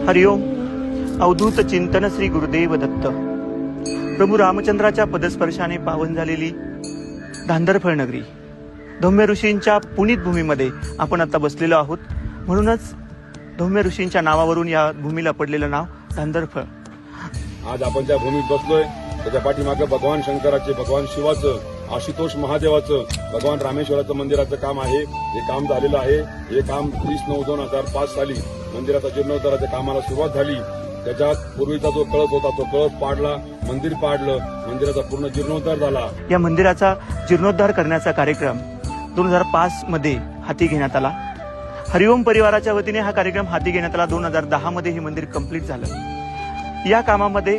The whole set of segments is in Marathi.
हरिओम. अवधूत चिंतन श्री गुरुदेव दत्त. प्रभू रामचंद्राच्या पदस्पर्शाने पावन झालेली धांदरफळ नगरी, धौम्य ऋषींच्या पुनीत भूमीमध्ये आपण आता बसलेलो आहोत. म्हणूनच धौम्य ऋषींच्या नावावरून या भूमीला पडलेलं नाव धांदरफळ. आज आपण ज्या भूमीत बसलोय त्याच्या पाठीमागे भगवान शंकराचे, भगवान शिवाचं, आशुतोष महादेवाचं, भगवान रामेश्वराचं मंदिराचं काम आहे. हे काम झालेलं आहे. हे काम 30/9/2005 साली मंदिराचा जीर्णोद्धाराच्या कामाला सुरुवात झाली. त्याच्यात पूर्वीचा जो कळस होता तो कळस पाडला, मंदिर पाडलं, मंदिराचा पूर्ण जीर्णोद्धार झाला. या मंदिराचा जीर्णोद्धार करण्याचा कार्यक्रम 2005 मध्ये हाती घेण्यात आला. हरिओम परिवाराच्या वतीने हा कार्यक्रम हाती घेण्यात आला. 2010 मध्ये हे मंदिर कंप्लीट झालं. या कामामध्ये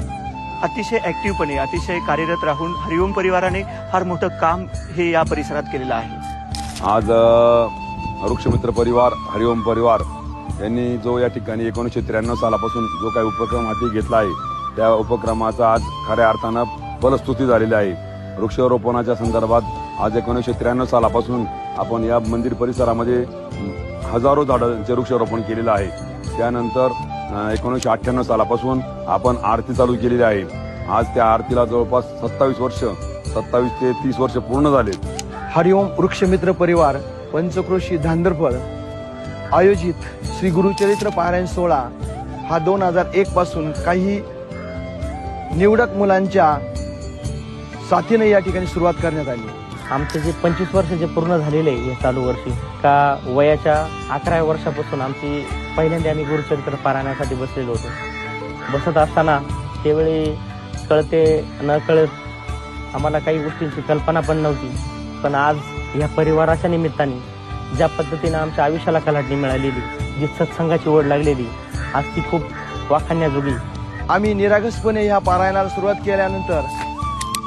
अतिशय ऍक्टिव्हपणे, अतिशय कार्यरत राहून हरिओम परिवाराने फार मोठं काम हे या परिसरात केलेलं आहे. आज वृक्षमित्र परिवार, हरिओम परिवार यांनी जो या ठिकाणी 1993 सालापासून जो काही उपक्रम हाती घेतला आहे, त्या उपक्रमाचा आज खऱ्या अर्थानं फलस्तुती झालेली आहे. वृक्षारोपणाच्या संदर्भात आज 1993 सालापासून आपण या मंदिर परिसरामध्ये हजारो झाडांचे वृक्षारोपण केलेलं आहे. त्यानंतर 1998 सालापासून आपण आरती चालू केलेली आहे. आज त्या आरतीला जवळपास 27 ते 30 वर्ष पूर्ण झालेत. हरिओम वृक्षमित्र परिवार पंचक्रोशी धांदरफळ आयोजित श्री गुरुचरित्र पारायण सोहळा हा 2001 पासून काही निवडक मुलांच्या साथीने या ठिकाणी सुरुवात करण्यात आली. आमचे जे 25 वर्ष जे पूर्ण झालेले आहे या चालू वर्षी, का वयाच्या 11व्या वर्षापासून आमची पहिल्यांदा आम्ही गुरुचरित्र पारायणासाठी बसलेलो होतो. बसत असताना त्यावेळी कळते न कळत आम्हाला काही गोष्टींची कल्पना पण नव्हती. पण आज या परिवाराच्या निमित्ताने ज्या पद्धतीनं आमच्या आयुष्याला कलाटणी मिळालेली, जी सत्संगाची ओढ लागलेली, आज ती खूप वाखाणण्याजोगी. आम्ही निरागसपणे ह्या पारायणाला सुरुवात केल्यानंतर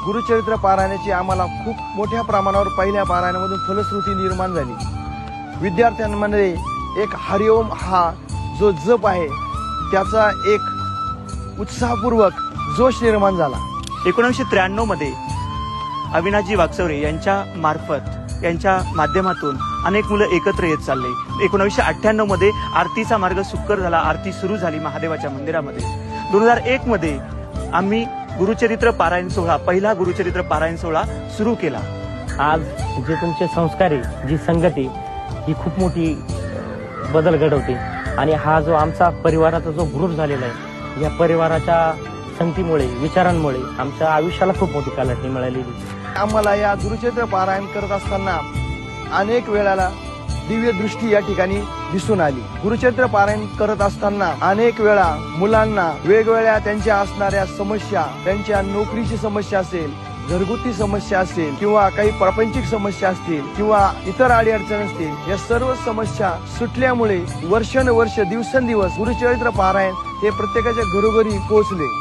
गुरुचरित्र पारायणाची आम्हाला खूप मोठ्या प्रमाणावर पहिल्या पारायणामधून फलश्रुती निर्माण झाली. विद्यार्थ्यांमध्ये एक हरिओम हा जो जप आहे त्याचा एक उत्साहपूर्वक जोश निर्माण झाला. 1993 मध्ये अविनाशजी वागचौरे यांच्या मार्फत, यांच्या माध्यमातून अनेक मुलं एकत्र येत चालले. 1998 मध्ये आरतीचा मार्ग सुकर झाला. आरती सुरू झाली महादेवाच्या मंदिरामध्ये. 2001 मध्ये आम्ही गुरुचरित्र पारायण सोहळा, पहिला गुरुचरित्र पारायण सोहळा सुरू केला. आज जे तुमचे संस्कार आहे, जी संगती, ही खूप मोठी बदल घडवते. आणि हा जो आमचा परिवाराचा जो ग्रुप झालेला आहे, या परिवाराच्या संगतीमुळे, विचारांमुळे आमच्या आयुष्याला खूप मोठी कलाटणी मिळालेली. आम्हाला या गुरुचरित्र पारायण करत असताना अनेक वेळाला दिव्य दृष्टी या ठिकाणी दिसून आली. गुरुचरित्र पारायण करत असताना अनेक वेळा मुलांना वेगवेगळ्या त्यांच्या असणाऱ्या समस्या, त्यांच्या नोकरीची समस्या असेल, घरगुती समस्या असेल, किंवा काही प्रापंचिक समस्या असतील, किंवा इतर अडीअडचण असतील, या सर्व समस्या सुटल्यामुळे वर्षानुवर्ष, दिवसेंदिवस गुरुचरित्र पारायण हे प्रत्येकाच्या घरोघरी पोहोचले.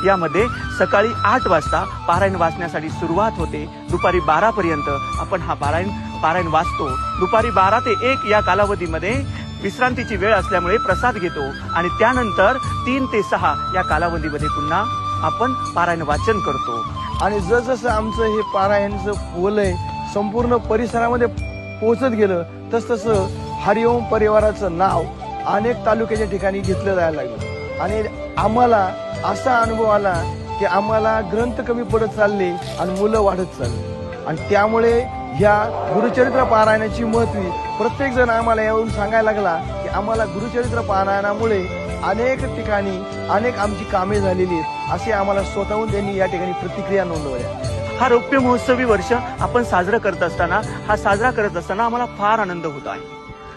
यामध्ये सकाळी 8 वाजता पारायण वाचण्यासाठी सुरुवात होते. दुपारी 12 पर्यंत आपण हा पारायण वाचतो. दुपारी 12 ते 1 या कालावधीमध्ये विश्रांतीची वेळ असल्यामुळे प्रसाद घेतो आणि त्यानंतर 3 ते 6 या कालावधीमध्ये पुन्हा आपण पारायण वाचन करतो. आणि जसजसं आमचं हे पारायणचं वलय संपूर्ण परिसरामध्ये पोहोचत गेलं, तसतसं हरिओम परिवाराचं नाव अनेक तालुक्याच्या ठिकाणी घेतलं जायला लागलं. आणि आम्हाला असा अनुभव आला की आम्हाला ग्रंथ कमी पडत चालले आणि मुलं वाढत चालली. आणि त्यामुळे ह्या गुरुचरित्र पारायणाची महत्त्वी प्रत्येक जण आम्हाला येऊन सांगायला लागला की आम्हाला गुरुचरित्र पारायणामुळे अनेक ठिकाणी अनेक आमची कामे झालेली आहेत, असे आम्हाला स्वतःहून त्यांनी या ठिकाणी प्रतिक्रिया नोंदवल्या. हा रौप्य महोत्सवी वर्ष आपण साजरा करत असताना आम्हाला फार आनंद होत आहे.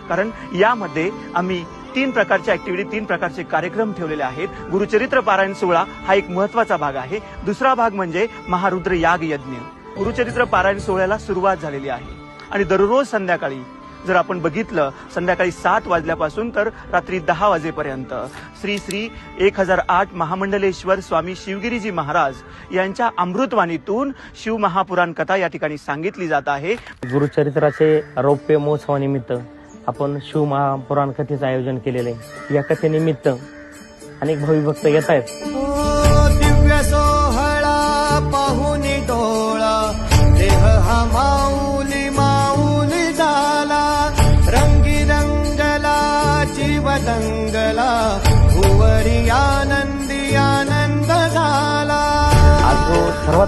कारण यामध्ये आम्ही 3 प्रकारच्या ऍक्टिव्हिटी, 3 प्रकारचे कार्यक्रम ठेवलेले आहेत. गुरुचरित्र पारायण सोहळा हा एक महत्वाचा भाग आहे. दुसरा भाग म्हणजे महारुद्र याग यज्ञ. गुरुचरित्र पारायण सोहळ्याला सुरुवात झालेली आहे आणि दररोज संध्याकाळी जर आपण बघितलं, संध्याकाळी 7 वाजल्यापासून तर रात्री 10 वाजेपर्यंत श्री श्री 1008 महामंडलेश्वर स्वामी शिवगिरीजी महाराज यांच्या अमृतवाणीतून शिव महापुराण कथा या ठिकाणी सांगितली जात आहे. गुरुचरित्राचे रौप्य महोत्सवानिमित्त आपण शिव महापुराण कथेचं आयोजन केलेलं आहे. या कथेनिमित्त अनेक भविभक्त येत आहेत. दिव्य सोहळा पाहून डोळा, देह हा माऊली माऊली झाला, रंगी रंगला जीव दंगला,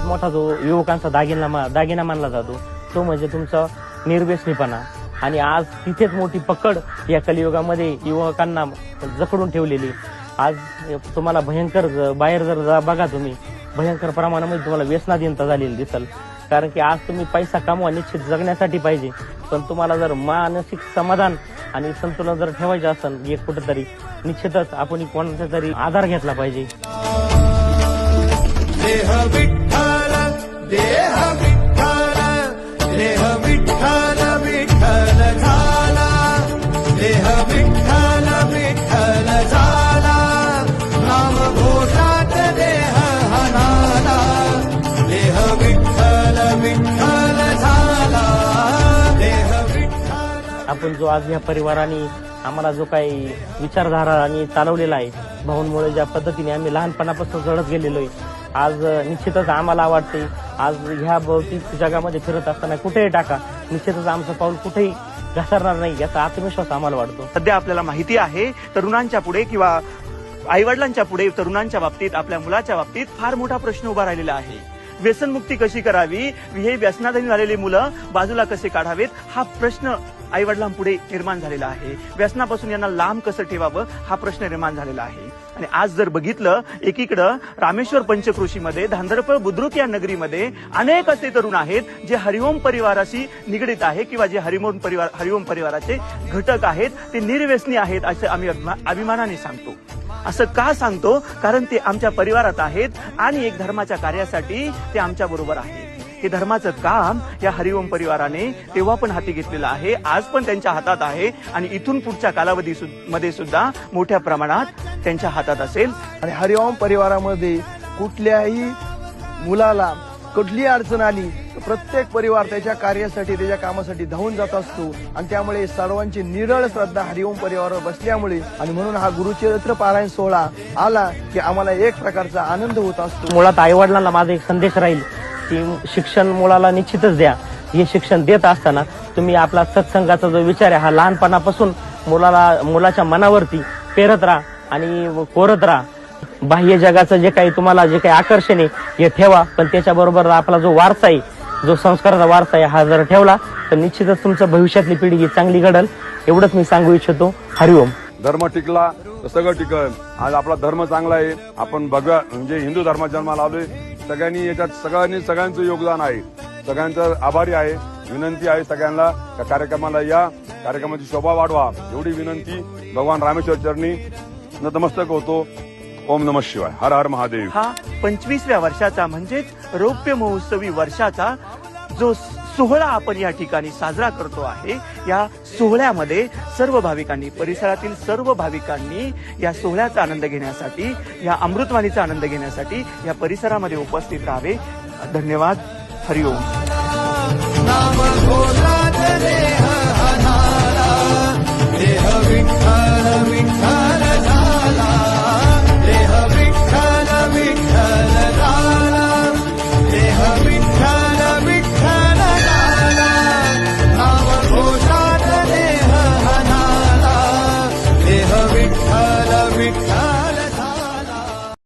मोठा जो युवकांचा दागिना मानला जातो तो म्हणजे तुमचा निर्व्यसनीपणा. आणि आज तिथेच मोठी पकड या कलियुगामध्ये युवकांना जखडून ठेवलेली. आज तुम्हाला भयंकर बाहेर जर बघा तुम्ही भयंकर प्रमाणामध्ये तुम्हाला व्यसनाधीनता झालेली दिसल. कारण की आज तुम्ही पैसा कमवा निश्चित जगण्यासाठी पाहिजे, पण तुम्हाला जर मानसिक समाधान आणि संतुलन जर ठेवायचं असेल एक कुठेतरी निश्चितच आपण कोणाचा तरी आधार घेतला पाहिजे. देह विठ्ठल देह विठ्ठल देह विठ्ठल विठ्ठल झाला देह विठ्ठल विठ्ठल झाला नाम घोषात देह हनाला देह विठ्ठल विठ्ठल झाला देह विठ्ठल. आपण जो आज या परिवाराने आम्हाला जो काही विचारधारा आणि चालवलेला आहे भाऊंमुळे ज्या पद्धतीने आम्ही लहानपणापासून जळत गेलेलो आहे, आज निश्चितच आम्हाला वाटते आज ह्या भौतिक जगामध्ये फिरत असताना कुठेही टाका निश्चितच आमचं पाऊल कुठेही घसरणार नाही याचा आत्मविश्वास आम्हाला वाटतो. सध्या आपल्याला माहिती आहे तरुणांच्या पुढे किंवा आईवडिलांच्या पुढे तरुणांच्या बाबतीत आपल्या मुलाच्या बाबतीत फार मोठा प्रश्न उभा राहिलेला आहे. व्यसनमुक्ती कशी करावी, हे व्यसनाधीन झालेली मुलं बाजूला कसे काढावेत हा प्रश्न आईवडिलांपुढे निर्माण झालेला आहे. व्यसनापासून यांना लांब कसं ठेवावं हा प्रश्न निर्माण झालेला आहे. आणि आज जर बघितलं एकीकडं रामेश्वर पंचक्रोशीमध्ये धांदरपळ बुद्रुक या नगरीमध्ये अनेक असे तरुण आहेत जे हरिओम परिवाराशी निगडीत आहे किंवा जे हरिओम परिवाराचे घटक आहेत, ते निर्व्यसनी आहेत असं आम्ही अभिमानाने सांगतो. असं का सांगतो? कारण ते आमच्या परिवारात आहेत आणि एक धर्माच्या कार्यासाठी ते आमच्या बरोबर आहेत. हे धर्माचं काम या हरिओम परिवाराने तेव्हा पण हाती घेतलेलं आहे, आज पण त्यांच्या हातात आहे आणि इथून पुढच्या कालावधीमध्ये सुद्धा मोठ्या प्रमाणात त्यांच्या हातात असेल. आणि हरिओम परिवारामध्ये कुठल्याही मुलाला कुठली अडचण आली प्रत्येक परिवार त्याच्या कार्यासाठी त्याच्या कामासाठी धावून जात असतो. आणि त्यामुळे सर्वांची निरळ श्रद्धा हरिओम परिवारावर बसल्यामुळे आणि म्हणून हा गुरुचरित्र पारायण सोहळा आला की आम्हाला एक प्रकारचा आनंद होत असतो. मुळात आईवडिलांना माझा एक संदेश राहील की शिक्षण मुलाला निश्चितच द्या. हे शिक्षण देत असताना तुम्ही आपला सत्संगाचा जो विचार आहे हा लहानपणापासून मुलाच्या मनावरती पेरत राहा आणि कोरत राहा. बाह्य जगाचं जे काही तुम्हाला जे काही आकर्षण आहे हे ठेवा, पण त्याच्याबरोबर आपला जो वारसा आहे जो संस्काराचा वारसा आहे हा जर ठेवला तर निश्चितच तुमचं भविष्यातली पिढी ही चांगली घडल. एवढंच मी सांगू इच्छितो. हरिओम. धर्म टिकला तर सगळं टिकल. आज आपला धर्म चांगला आहे, आपण भगवा म्हणजे हिंदू धर्मात जन्माला आलोय. सगळ्यांनी याच्यात सगळ्यांचं योगदान आहे, सगळ्यांचं आभारी आहे. विनंती आहे सगळ्यांना त्या कार्यक्रमाला या, कार्यक्रमाची शोभा वाढवा एवढी विनंती भगवान रामेश्वर चरणी नतमस्तक होतो. ओम नमः शिवाय. हर हर महादेव. हा 25व्या वर्षाचा म्हणजेच रौप्य महोत्सवी वर्षाचा जो सोहळा आपण या ठिकाणी साजरा करतो आहे, या सोहळ्यामध्ये सर्व भाविकांनी परिसरातील सर्व भाविकांनी या सोहळ्याचा आनंद घेण्यासाठी या अमृतवाणीचा आनंद घेण्यासाठी या परिसरामध्ये उपस्थित राहावे. धन्यवाद. हरिओम. नाम घोषात देह